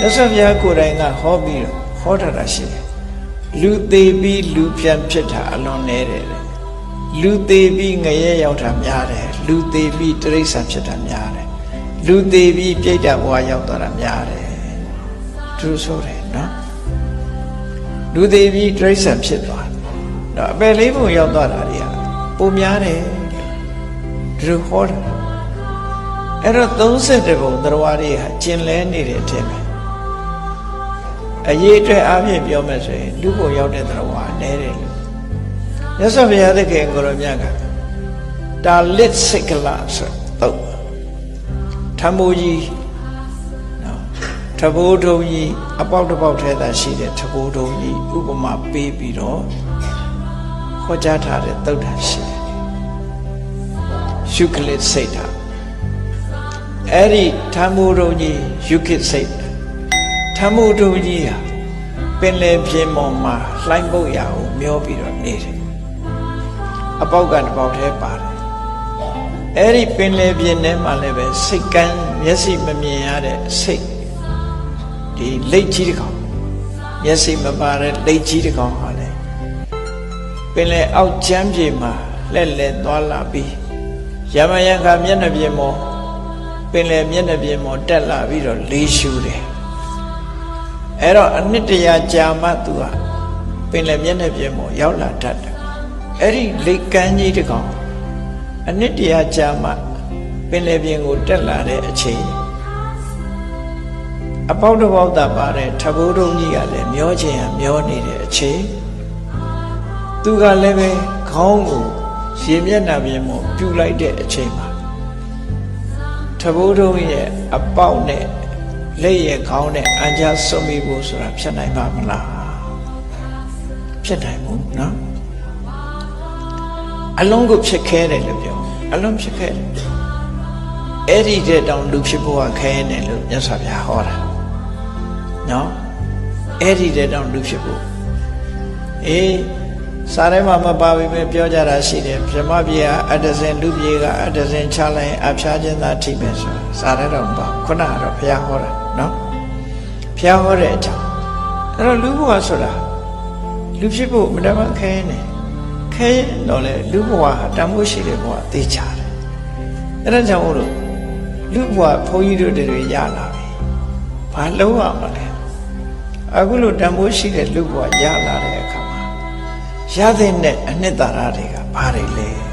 မြတ်စွာဘုရားကိုယ်တိုင်ကဟောပြီးတော့ဟောထားတာရှိတယ်လူသေးပြီးလူပြန်ဖြစ်တာအလွန်နည်းတယ်လူသေးပြီးငရဲရောက်တာများတယ်လူသေးပြီးတိရစ္ဆာန်ဖြစ်တာများတယ်လူသေးပြီးပြိတ္တဘဝရောက်သွားတာများတယ်သူဆိုတယ်နော်လူသေးပြီးတိရစ္ဆာန်ဖြစ်သွားတော့အပယ်လေးပုံရောက်သွားတာတွေကပုံများတယ်သူဟောတယ်အဲ့တော့30ပုံတရားတွေဟာကျင်လဲနေတဲ့အထက်ပဲအရေးအတွက်အပြည့်ပြောမယ်ဆိုရင်လူပုံရောက်တဲ့တရားနည်းတယ်လို့မြတ်စွာဘုရားသခင်ကိုရောမြတ်ကတာလစ်စိတ်ကလဆိုတော့ထမိုးကြီးနော်ထဘိုးထုံကြီးအပေါက်တစ်ပေါက်ထဲသာရှိတဲ့ထဘိုးထုံကြီးဥပမာပေးပြီးတော့ဟောကြားထားတဲ့သုတ်တာရှိတယ်ရှုခလစ်စိတ်တာအဲ့ဒီထမိုးထုံကြီးယုခိစိတ်ထမိုးထုံကြီးဟာပင်လယ်ပြင်ပေါ်မှာလှိုင်းပုတ်ရအောင်မျောပြီးတော့နေတယ်အပေါက်ကတစ်ပေါက်ထဲပါတယ်အဲ့ဒီပင်လယ်ပြင်ထဲမှာလည်းပဲစိတ်ကန်းမျက်စိမမြင်ရတဲ့စိတ်ဒီလက်ကြီးတစ်ကောင်မျက်စိမပါတဲ့လက်ကြီးတစ်ကောင်ဟာလေပင်လယ်အောက်ကျမ်းပြေမှာလက်လက်သွားလာပြီးရမယံခါမျက်နှာပြင်ပေါ်ပင်လယ်မျက်နှာပြင်ပေါ်တက်လာပြီးတော့လေးရှူတယ်အဲ့တော့အနှစ်တရာကြာမှသူကပင်လယ်မျက်နှာပြင်ပေါ်ရောက်လာတတ်တယ်အဲ့ဒီလက်ကမ်းကြီးတစ်ကောင်အနှစ်တရာကြာမှပင်လယ်ပြင်ကိုတက်လာတဲ့အချိန်အပေါက်တစ်ပေါက်သာပါတဲ့ထဘိုးတုံးကြီးကလည်းမျောခြင်းဟာမျောနေတဲ့အချိန်သူကလည်းပဲခေါင်းကိုရေမျက်နှာပြင်ပေါ်ပြူလိုက်တဲ့အချိန်မှာထဘိုးတုံးရဲ့အပေါက်နဲ့လက်ရဲ့ခေါင်းနဲ့အန်ချဆုံးမိဖို့ဆိုတာဖြစ်နိုင်ပါမလားဖြစ်နိုင်ဘူးနော်အလုံးကိုဖြစ်ခဲတယ်လို့ပြောအလုံးဖြစ်ခဲတယ်အဲ့ဒီတဲ့တောင်လူဖြစ်ဖို့ကခဲနေလို့မြတ်စွာဘုရားဟောတာနော်အဲ့ဒီတဲ့တောင်လူဖြစ်ဖို့စာထဲမှာမပါဘဲပဲပြောကြတာရှိတယ်ဗြဟ္မပြေကအတ္တဇင်လူပြေကအတ္တဇင်ချလိုက်အဖျားခြင်းသာထိမယ်ဆိုတာစာထဲတော့မပါခုနကတော့ဘုရားဟောတာနော်ဘုရားဟောတဲ့အကြောင်းအဲ့တော့လူဘဝဆိုတာလူဖြစ်ဖို့မတမခဲနေခဲတော့လေလူဘဝဟာတန်ဖိုးရှိတဲ့ဘဝသိချတယ်အဲ့ဒါကြောင့်မို့လို့လူဘဝဘုန်းကြီးတို့တွေရလာပြီဘာလုံးရမလဲအခုလိုတန်ဖိုးရှိတဲ့လူဘဝရလာတဲ့အခါမှာရတဲ့အနှစ်သာရတွေကဘာတွေလဲ